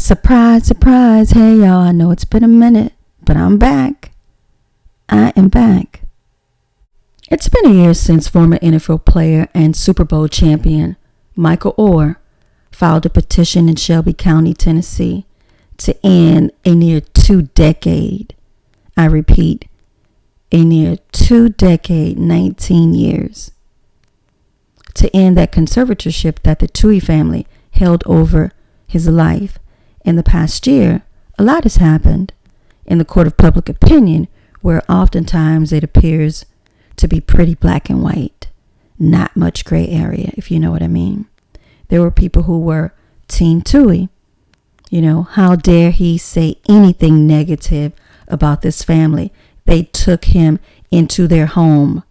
Surprise, surprise. Hey, y'all, I know it's been a minute, but I'm back. I am back. It's been a year since former NFL player and Super Bowl champion Michael Oher filed a petition in Shelby County, Tennessee, to end a near 2-decade, I repeat, a near 2-decade, 19 years, to end that conservatorship that the Tuohy family held over his life. In the past year, a lot has happened in the court of public opinion, where oftentimes it appears to be pretty black and white, not much gray area, if you know what I mean. There were people who were Team Tuohy. How dare he say anything negative about this family? They took him into their home.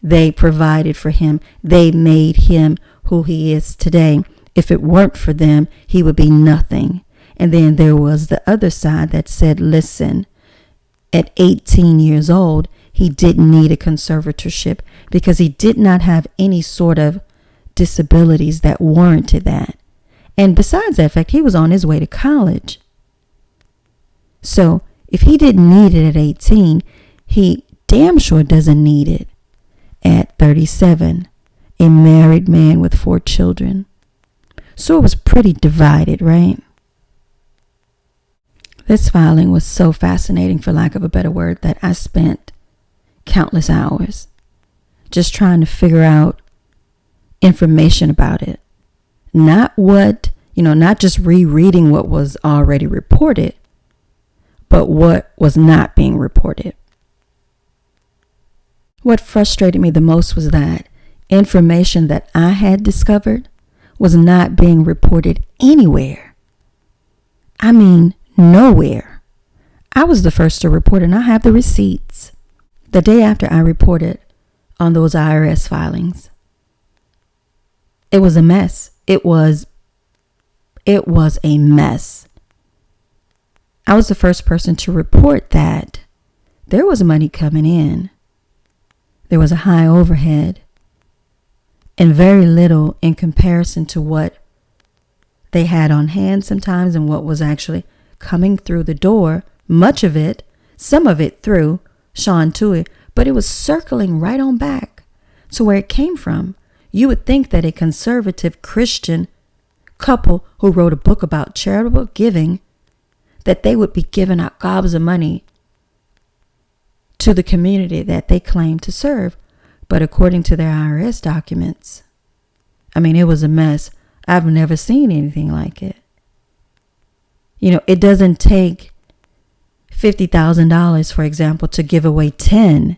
They provided for him. They made him who he is today. If it weren't for them, he would be nothing. And then there was the other side that said, listen, at 18 years old, he didn't need a conservatorship because he did not have any sort of disabilities that warranted that. And besides that fact, he was on his way to college. So if he didn't need it at 18, he damn sure doesn't need it at 37, a married man with 4 children. So it was pretty divided, right? This filing was so fascinating, for lack of a better word, that I spent countless hours just trying to figure out information about it. Not just rereading what was already reported, but what was not being reported. What frustrated me the most was that information that I had discovered was not being reported anywhere. I mean, nowhere. I was the first to report, and I have the receipts. The day after I reported on those IRS filings, it was a mess. It was a mess. I was the first person to report that there was money coming in. There was a high overhead and very little in comparison to what they had on hand sometimes and what was actually coming through the door. Much of it, some of it through Sean Tuohy, but it was circling right on back to where it came from. You would think that a conservative Christian couple who wrote a book about charitable giving, that they would be giving out gobs of money to the community that they claim to serve. But according to their IRS documents, it was a mess. I've never seen anything like it. It doesn't take $50,000, for example, to give away 10.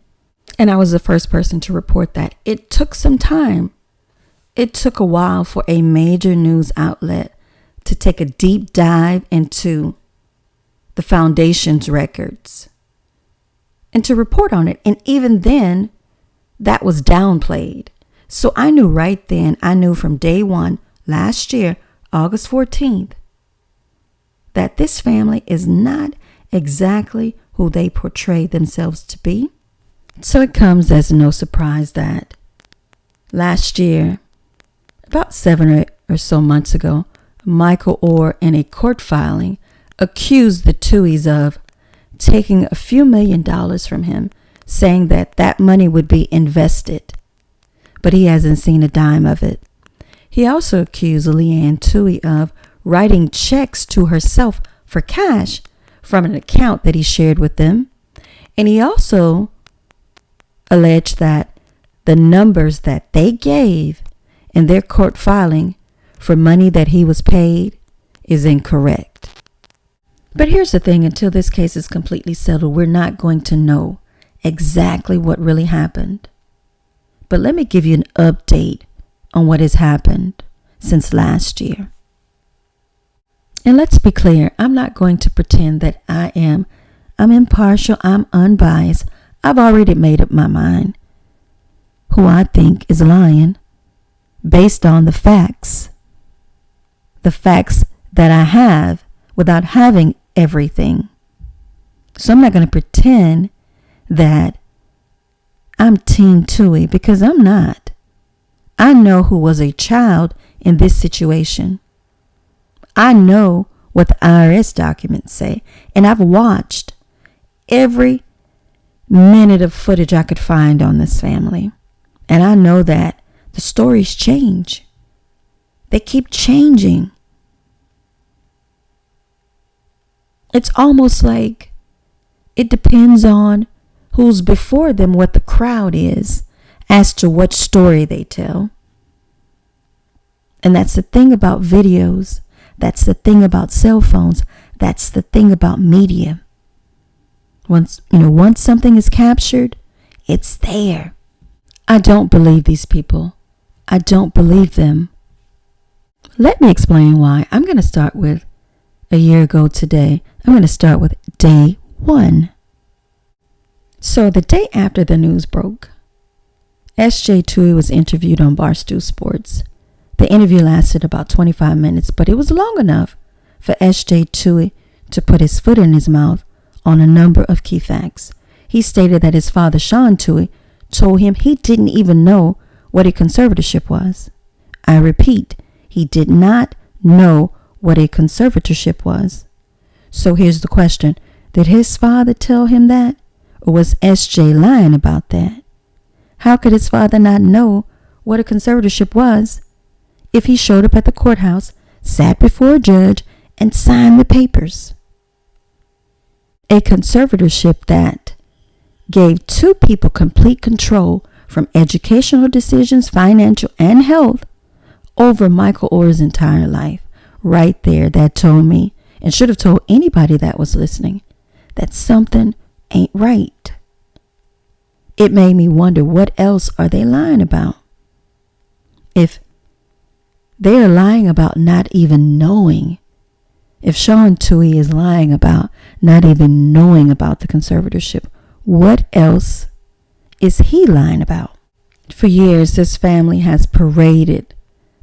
And I was the first person to report that. It took some time. It took a while for a major news outlet to take a deep dive into the foundation's records and to report on it. And even then, that was downplayed. So I knew right then, I knew from day one last year, August 14th, that this family is not exactly who they portray themselves to be. So it comes as no surprise that last year, about 7 or so months ago, Michael Oher, in a court filing, accused the Tuohys of taking a few $1,000,000 from him, saying that that money would be invested, but he hasn't seen a dime of it. He also accused Leanne Tuohy of writing checks to herself for cash from an account that he shared with them. And he also alleged that the numbers that they gave in their court filing for money that he was paid is incorrect. But here's the thing, until this case is completely settled, we're not going to know exactly what really happened. But let me give you an update on what has happened since last year. And let's be clear, I'm not going to pretend that I'm impartial, I'm unbiased. I've already made up my mind who I think is lying based on the facts that I have without having everything. So I'm not going to pretend that I'm Team Tuohy, because I'm not. I know who was a child in this situation. I know what the IRS documents say. And I've watched every minute of footage I could find on this family. And I know that the stories change. They keep changing. It's almost like it depends on who's before them, what the crowd is, as to what story they tell. And that's the thing about videos. That's the thing about cell phones. That's the thing about media. Once something is captured, it's there. I don't believe these people. I don't believe them. Let me explain why. I'm going to start with a year ago today. I'm going to start with day 1. So the day after the news broke, S.J. Tuohy was interviewed on Barstool Sports. The interview lasted about 25 minutes, but it was long enough for S.J. Tuohy to put his foot in his mouth on a number of key facts. He stated that his father, Sean Tuohy, told him he didn't even know what a conservatorship was. I repeat, he did not know what a conservatorship was. So here's the question. Did his father tell him that? Or was S.J. lying about that? How could his father not know what a conservatorship was if he showed up at the courthouse, sat before a judge, and signed the papers? A conservatorship that gave 2 people complete control from educational decisions, financial, and health over Michael Oher's entire life. Right there, that told me, and should have told anybody that was listening, that something ain't right. It made me wonder, what else are they lying about? If they're lying about not even knowing, if Sean Tuohy is lying about not even knowing about the conservatorship, what else is he lying about? For years, this family has paraded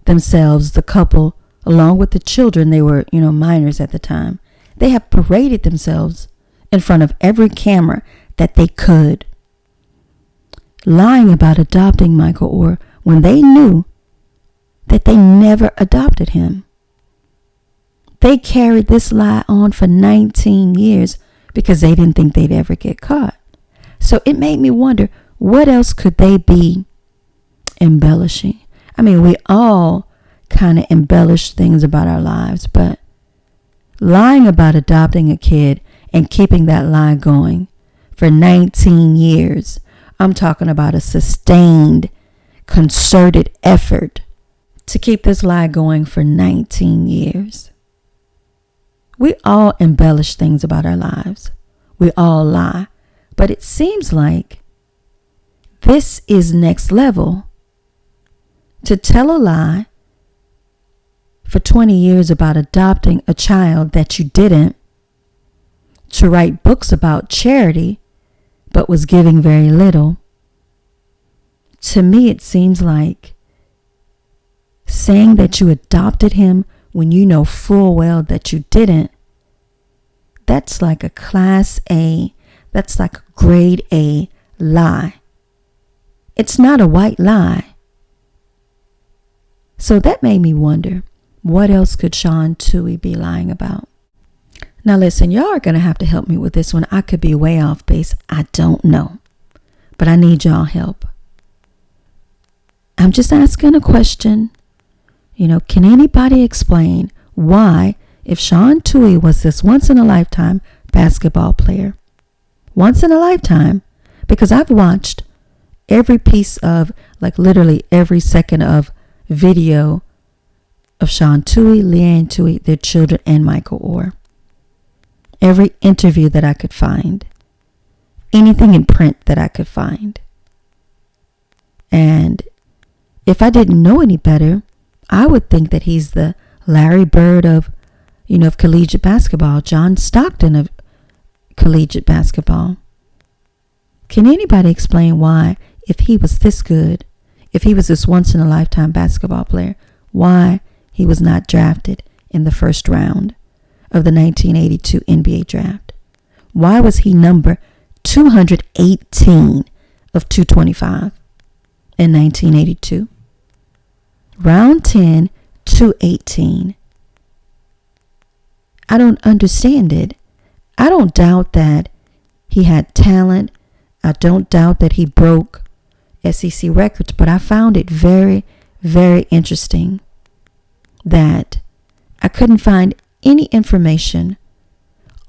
themselves, the couple, along with the children, they were, minors at the time. They have paraded themselves in front of every camera that they could, lying about adopting Michael Oher when they knew that they never adopted him. They carried this lie on for 19 years because they didn't think they'd ever get caught. So it made me wonder, what else could they be embellishing? I mean, we all kind of embellish things about our lives, but lying about adopting a kid and keeping that lie going for 19 years, I'm talking about a sustained, concerted effort to keep this lie going for 19 years. We all embellish things about our lives. We all lie. But it seems like this is next level. To tell a lie for 20 years about adopting a child that you didn't, to write books about charity but was giving very little. To me, it seems like saying that you adopted him when you know full well that you didn't, that's like a class A, that's like a grade A lie. It's not a white lie. So that made me wonder, what else could Sean Tuohy be lying about? Now listen, y'all are going to have to help me with this one. I could be way off base. I don't know. But I need y'all help. I'm just asking a question. Can anybody explain why, if Sean Tuohy was this once-in-a-lifetime basketball player, once in a lifetime, because I've watched every piece of, like literally every second of video of Sean Tuohy, Leanne Tuohy, their children, and Michael Oher. Every interview that I could find. Anything in print that I could find. And if I didn't know any better, I would think that he's the Larry Bird of collegiate basketball, John Stockton of collegiate basketball. Can anybody explain why, if he was this good, if he was this once-in-a-lifetime basketball player, why he was not drafted in the first round of the 1982 NBA draft? Why was he number 218 of 225 in 1982? Round 10, 218. I don't understand it. I don't doubt that he had talent. I don't doubt that he broke SEC records, but I found it very, very interesting that I couldn't find any information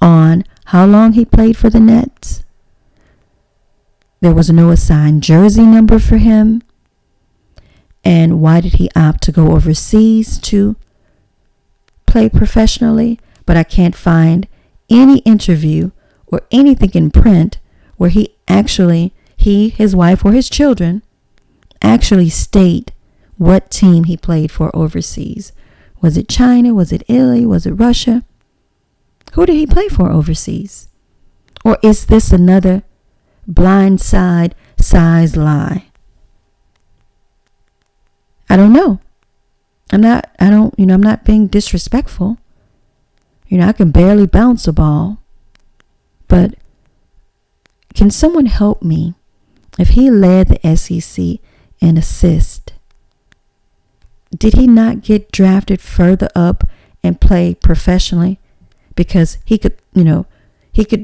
on how long he played for the Nets. There was no assigned jersey number for him. And why did he opt to go overseas to play professionally? But I can't find any interview or anything in print where he, his wife, or his children actually state what team he played for overseas. Was it China? Was it Italy? Was it Russia? Who did he play for overseas? Or is this another blindside size lie? I don't know. I'm not being disrespectful. I can barely bounce a ball. But can someone help me? If he led the SEC in assist, did he not get drafted further up and play professionally because he could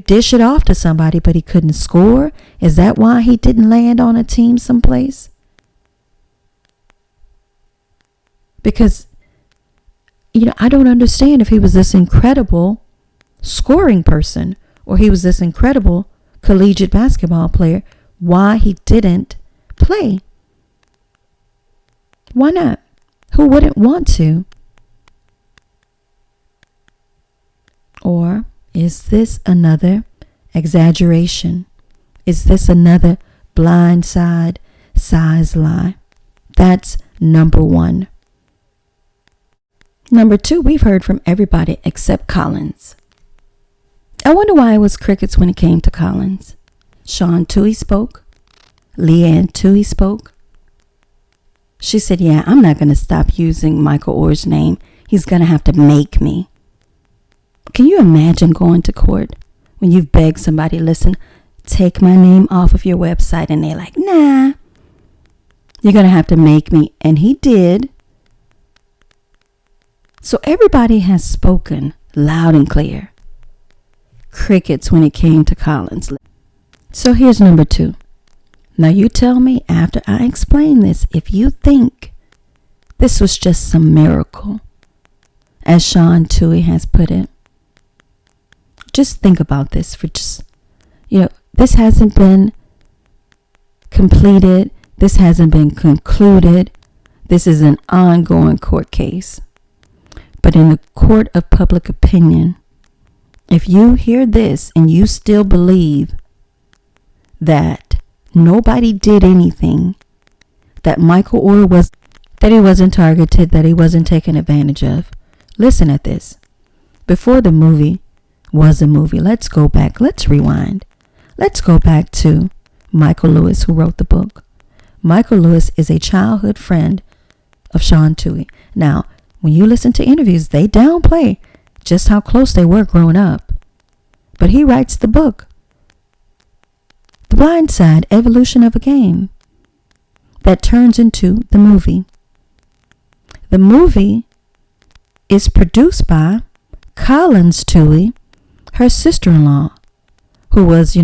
dish it off to somebody, but he couldn't score? Is that why he didn't land on a team someplace? Because, I don't understand if he was this incredible scoring person or he was this incredible collegiate basketball player, why he didn't play. Why not? Who wouldn't want to? Or is this another exaggeration? Is this another blindside size lie? That's number one. Number two, we've heard from everybody except Collins. I wonder why it was crickets when it came to Collins. Sean Tuohy spoke. Leanne Tuohy spoke. She said, yeah, I'm not going to stop using Michael Oher's name. He's going to have to make me. Can you imagine going to court when you've begged somebody, listen, take my name off of your website, and they're like, nah, you're going to have to make me. And he did. So everybody has spoken loud and clear. Crickets when it came to Collins. So here's number two. Now you tell me after I explain this if you think this was just some miracle, as Sean Tuohy has put it. Just think about this for just, this hasn't been completed. This hasn't been concluded. This is an ongoing court case. But in the court of public opinion, if you hear this and you still believe that nobody did anything, that Michael Oher that he wasn't targeted, that he wasn't taken advantage of, listen at this. Before the movie was a movie, let's go back. Let's rewind. Let's go back to Michael Lewis, who wrote the book. Michael Lewis is a childhood friend of Sean Tuohy. Now, when you listen to interviews, they downplay just how close they were growing up. But he writes the book, The Blind Side, Evolution of a Game, that turns into the movie. The movie is produced by Collins Tuohy, her sister-in-law, who was,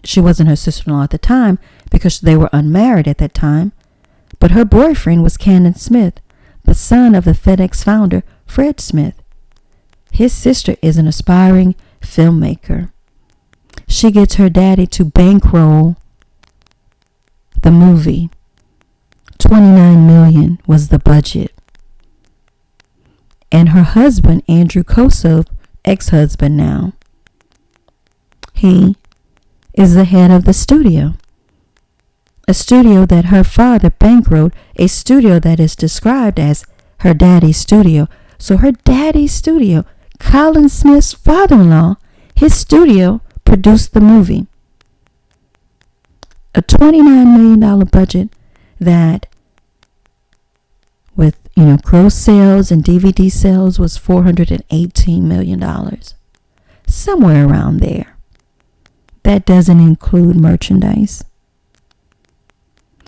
she wasn't her sister-in-law at the time because they were unmarried at that time, but her boyfriend was Cannon Smith, the son of the FedEx founder, Fred Smith. His sister is an aspiring filmmaker. She gets her daddy to bankroll the movie. $29 million was the budget. And her husband, Andrew Kosov, ex-husband now, he is the head of the studio. A studio that her father bankrolled, a studio that is described as her daddy's studio. So her daddy's studio, Colin Smith's father-in-law, his studio produced the movie. A $29 million budget that, with gross sales and DVD sales, was $418 million. Somewhere around there. That doesn't include merchandise.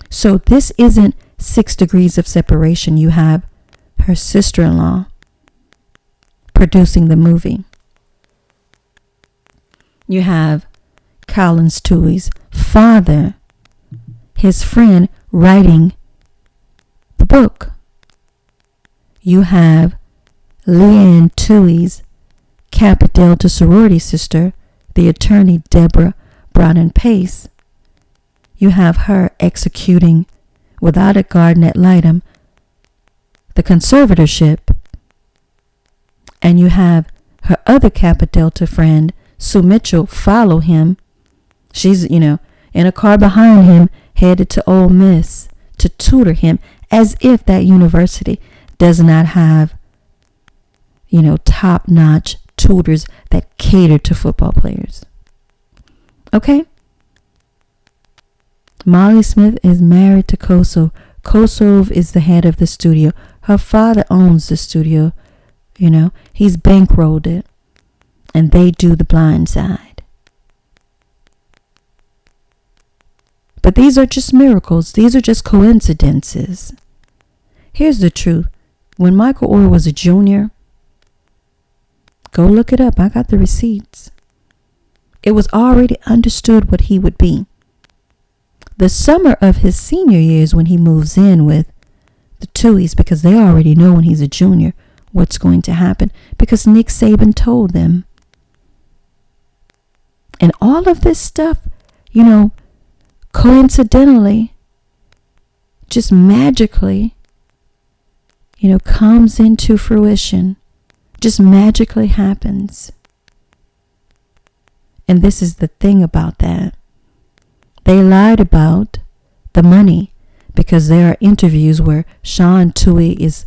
So this isn't 6 degrees of separation. You have her sister-in-law producing the movie. You have Collins Tuohy's father, his friend, writing the book. You have Leanne Tuohy's Kappa Delta sorority sister, the attorney Deborah Brown Pace. You have her executing, without a garden ad litem, the conservatorship. And you have her other Kappa Delta friend, Sue Mitchell, follow him. She's, in a car behind him, headed to Ole Miss to tutor him, as if that university does not have, top-notch tutors that cater to football players. Okay? Molly Smith is married to Kosov. Kosov is the head of the studio. Her father owns the studio. He's bankrolled it. And they do The Blind Side. But these are just miracles. These are just coincidences. Here's the truth. When Michael Oher was a junior, go look it up. I got the receipts. It was already understood what he would be. The summer of his senior year is when he moves in with the Tuohys, because they already know when he's a junior what's going to happen, because Nick Saban told them. And all of this stuff, coincidentally, just magically, comes into fruition, just magically happens. And this is the thing about that. They lied about the money, because there are interviews where Sean Tuohy is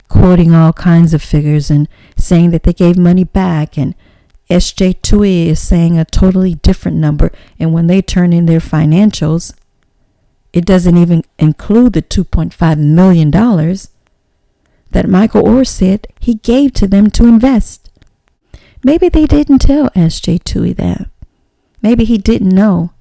quoting all kinds of figures and saying that they gave money back, and S.J. Tuohy is saying a totally different number. And when they turn in their financials, it doesn't even include the $2.5 million that Michael Oher said he gave to them to invest. Maybe they didn't tell S.J. Tuohy that. Maybe he didn't know.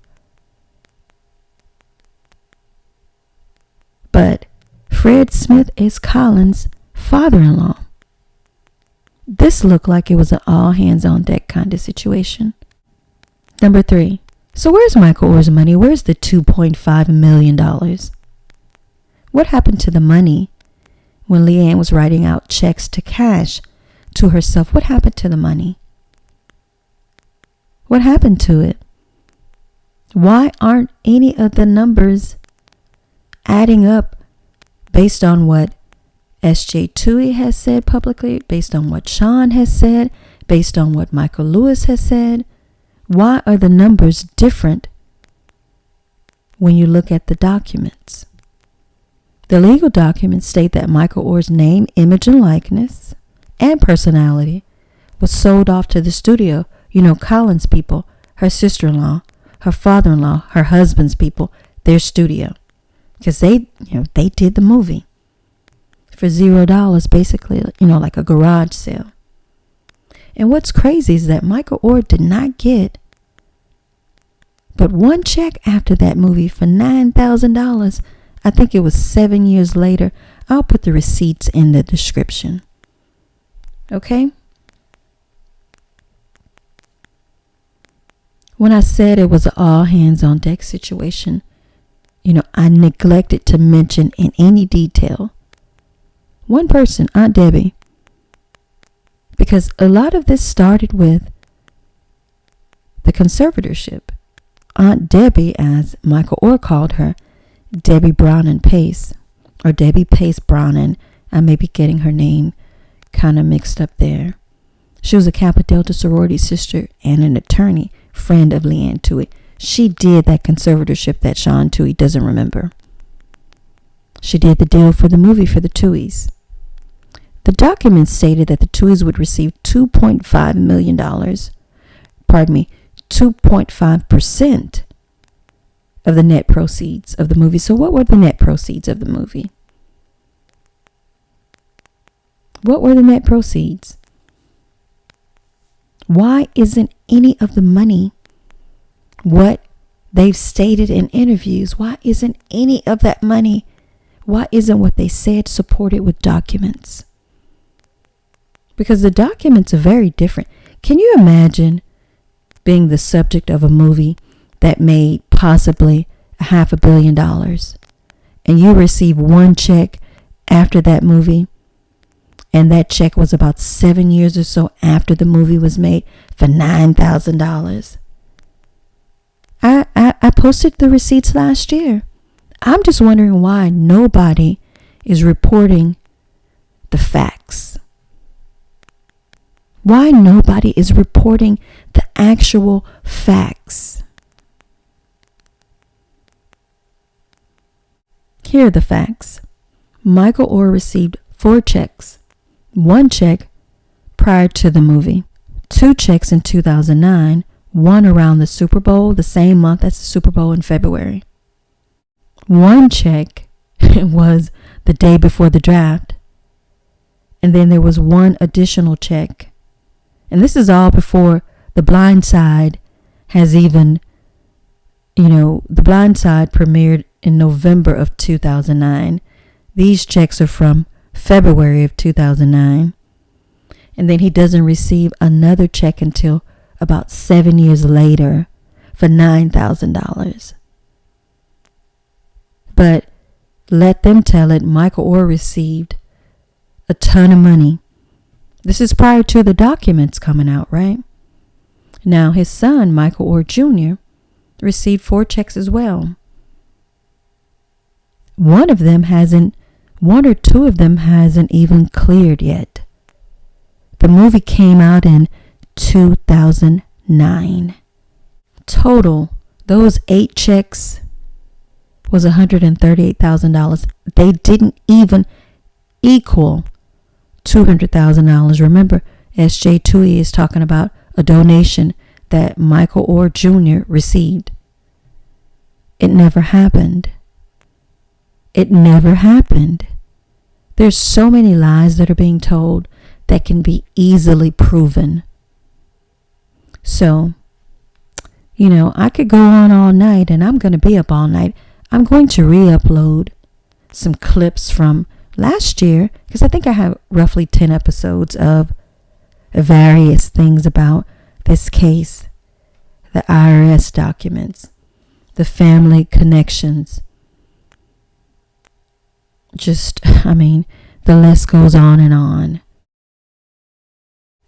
But Fred Smith is Collins' father-in-law. This looked like it was an all-hands-on-deck kind of situation. Number 3. So where's Michael Oher's money? Where's the $2.5 million? What happened to the money when Leanne was writing out checks to cash to herself? What happened to the money? What happened to it? Why aren't any of the numbers adding up based on what S.J. Tuohy has said publicly, based on what Sean has said, based on what Michael Lewis has said? Why are the numbers different when you look at the documents? The legal documents state that Michael Oher's name, image, and likeness and personality was sold off to the studio. Collins people, her sister-in-law, her father-in-law, her husband's people, their studio. Because they did the movie for $0, basically, like a garage sale. And what's crazy is that Michael Oher did not get but one check after that movie for $9,000. I think it was 7 years later. I'll put the receipts in the description. Okay? When I said it was an all hands on deck situation, I neglected to mention in any detail one person, Aunt Debbie. Because a lot of this started with the conservatorship. Aunt Debbie, as Michael Oher called her, Debbie Brown Pace, or Debbie Pace Brown. I may be getting her name kind of mixed up there. She was a Kappa Delta sorority sister and an attorney, friend of Leanne Tuohy. She did that conservatorship that Sean Tuohy doesn't remember. She did the deal for the movie for the Tuohys. The documents stated that the Tuohys would receive $2.5 million. 2.5% of the net proceeds of the movie. So what were the net proceeds of the movie? What were the net proceeds? Why isn't any of the money what they've stated in interviews? Why isn't any of that money? Why isn't what they said supported with documents? Because the documents are very different. Can you imagine being the subject of a movie that made possibly $500 million, and you receive one check after that movie, and that check was about 7 years or so after the movie was made for $9,000. I posted the receipts last year. I'm just wondering why nobody is reporting the facts. Why nobody is reporting the actual facts. Here are the facts. Michael Oher received 4 checks. 1 check prior to the movie, 2 checks in 2009, 1 around the Super Bowl, the same month as the Super Bowl in February. 1 check was the day before the draft. And then there was 1 additional check. And this is all before The Blind Side has even, The Blind Side premiered in November of 2009. These checks are from February of 2009. And then he doesn't receive another check until about 7 years later for $9,000. But let them tell it, Michael Oher received a ton of money. This is prior to the documents coming out, right? Now, his son, Michael Oher Jr., received 4 checks as well. One or 2 of them hasn't even cleared yet. The movie came out in 2009. Total, those 8 checks was $138,000. They didn't even equal $200,000. Remember, S.J. Tuohy is talking about a donation that Michael Oher Jr. received. It never happened. It never happened. There's so many lies that are being told that can be easily proven. So, I could go on all night, and I'm going to be up all night. I'm going to re-upload some clips from last year, because I think I have roughly 10 episodes of various things about this case, the IRS documents, the family connections. The list goes on and on.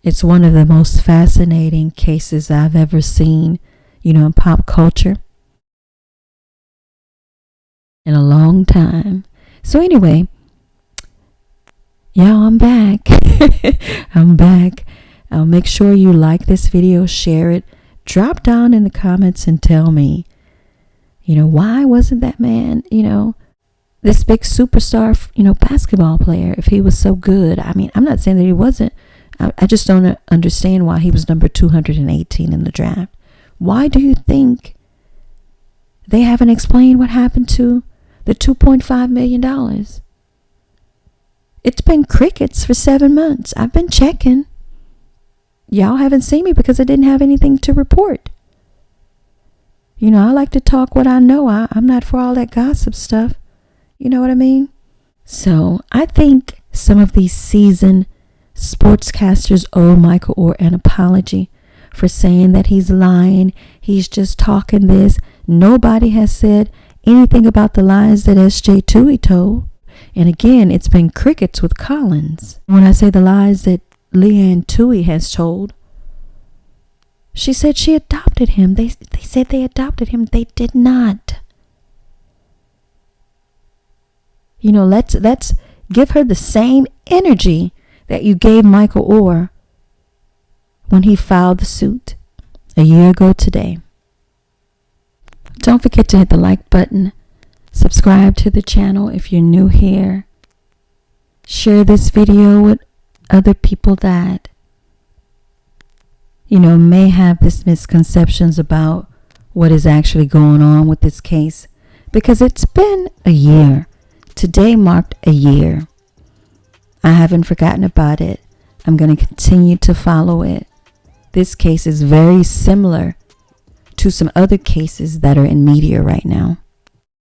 It's one of the most fascinating cases I've ever seen, in pop culture in a long time. So anyway, y'all, I'm back. I'm back. Make sure you like this video, share it, drop down in the comments and tell me, why wasn't that man, this big superstar, basketball player, if he was so good? I'm not saying that he wasn't. I just don't understand why he was number 218 in the draft. Why do you think they haven't explained what happened to the $2.5 million? It's been crickets for 7 months. I've been checking. Y'all haven't seen me because I didn't have anything to report. I like to talk what I know. I'm not for all that gossip stuff. You know what I mean? So I think some of these seasoned sportscasters owe Michael Oher an apology for saying that he's lying. He's just talking this. Nobody has said anything about the lies that S.J. Tuohy told. And again, it's been crickets with Collins. When I say the lies that Leanne Tuohy has told, she said she adopted him. They said they adopted him. They did not. Let's give her the same energy that you gave Michael Oher when he filed the suit a year ago today. Don't forget to hit the like button. Subscribe to the channel if you're new here. Share this video with other people that, may have this misconceptions about what is actually going on with this case. Because it's been a year. Today marked a year. I haven't forgotten about it. I'm going to continue to follow it. This case is very similar to some other cases that are in media right now.